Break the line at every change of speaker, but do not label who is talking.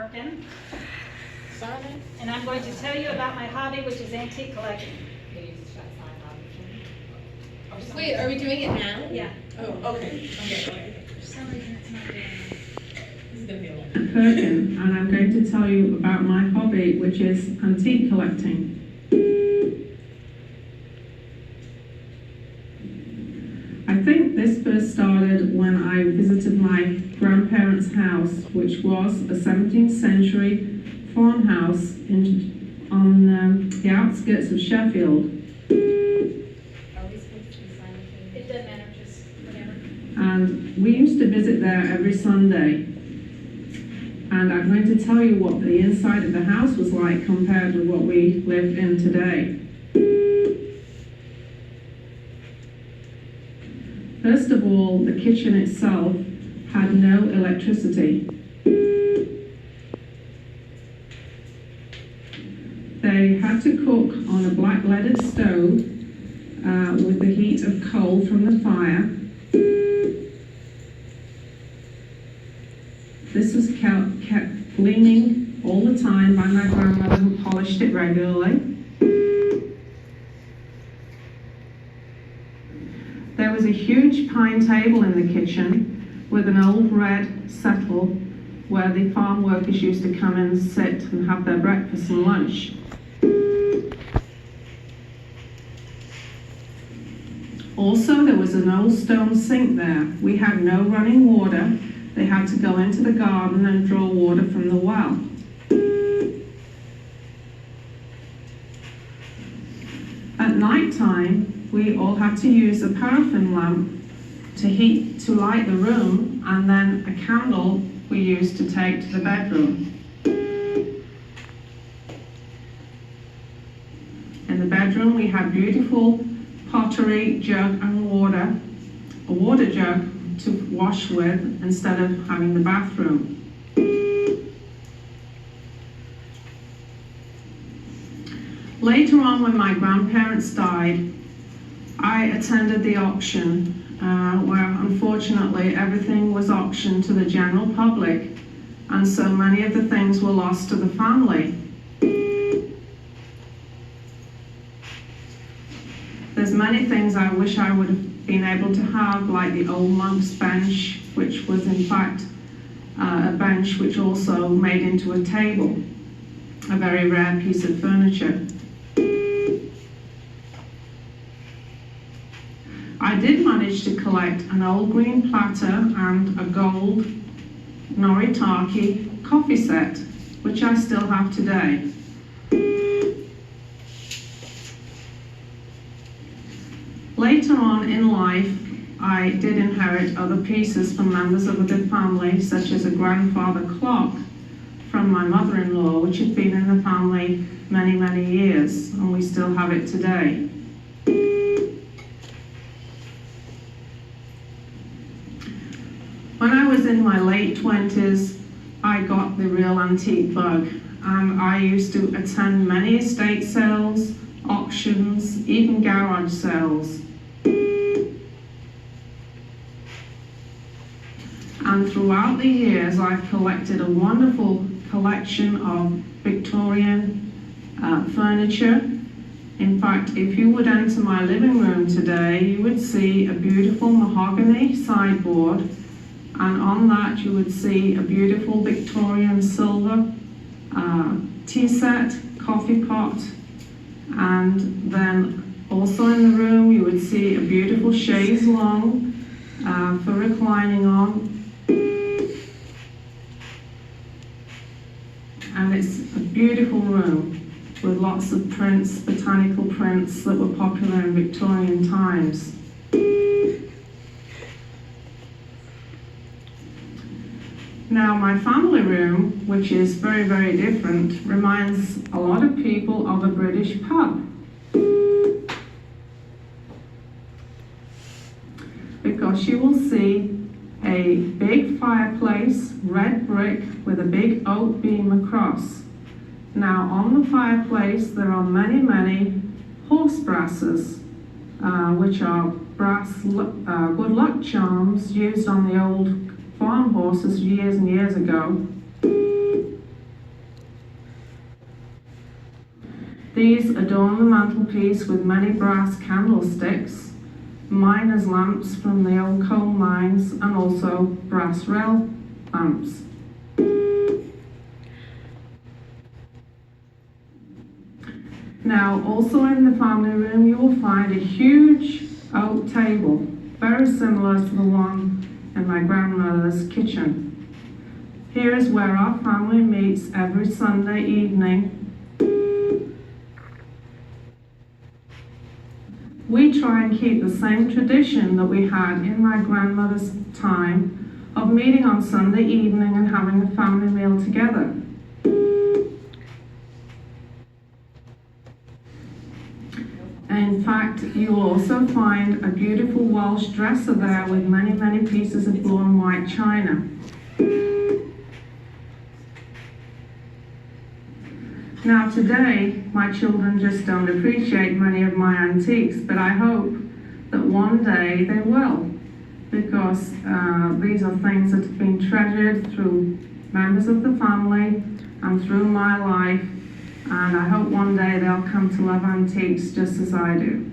Perkin, and I'm going to tell you about my hobby, which is antique collecting.
Wait, are we doing it now?
Yeah.
Oh, okay.
For some reason, it's not doing it.
This is gonna be a lot.
Perkin, and I'm going to tell you about my hobby, which is antique collecting. I think this first started when I visited my grandparents' house, which was a 17th century farmhouse on the outskirts of Sheffield.
Are we supposed to be signing things?
It doesn't matter, just whatever.
And we used to visit there every Sunday. And I'm going to tell you what the inside of the house was like compared with what we live in today. First of all, the kitchen itself had no electricity. They had to cook on a black leaded stove with the heat of coal from the fire. This was kept gleaming all the time by my grandmother, who polished it regularly. There was a huge pine table in the kitchen with an old red settle where the farm workers used to come and sit and have their breakfast and lunch. Also, there was an old stone sink there. We had no running water. They had to go into the garden and draw water from the well. At night time, we all had to use a paraffin lamp to light the room, and then a candle we used to take to the bedroom. In the bedroom, we had beautiful pottery, jug and water, a water jug to wash with instead of having the bathroom. Later on, when my grandparents died, I attended the auction where unfortunately everything was auctioned to the general public, and so many of the things were lost to the family. There's many things I wish I would have been able to have, like the old monk's bench, which was in fact a bench which also made into a table, a very rare piece of furniture. I did manage to collect an old green platter and a gold Noritake coffee set, which I still have today. Later on in life, I did inherit other pieces from members of the family, such as a grandfather clock from my mother-in-law, which had been in the family many, many years, and we still have it today. When I was in my late 20s, I got the real antique bug, and I used to attend many estate sales, auctions, even garage sales. And throughout the years, I've collected a wonderful collection of Victorian furniture. In fact, if you would enter my living room today, you would see a beautiful mahogany sideboard, and on that you would see a beautiful Victorian silver tea set, coffee pot, and then also in the room you would see a beautiful chaise longue for reclining on. And it's a beautiful room with lots of prints, botanical prints that were popular in Victorian times. Now, my family room, which is very, very different, reminds a lot of people of a British pub. Because you will see a big fireplace, red brick, with a big oak beam across. Now, on the fireplace, there are many, many horse brasses, which are brass good luck charms used on the old farm horses years and years ago. These adorn the mantelpiece with many brass candlesticks, miners' lamps from the old coal mines, and also brass rail lamps. Now, also in the family room, you will find a huge oak table, very similar to the one in my grandmother's kitchen. Here is where our family meets every Sunday evening. We try and keep the same tradition that we had in my grandmother's time of meeting on Sunday evening and having a family meal together. In fact, you will also find a beautiful Welsh dresser there with many, many pieces of blue and white china. Now today, my children just don't appreciate many of my antiques, but I hope that one day they will, because these are things that have been treasured through members of the family and through my life, and I hope one day they'll come to love antiques just as I do.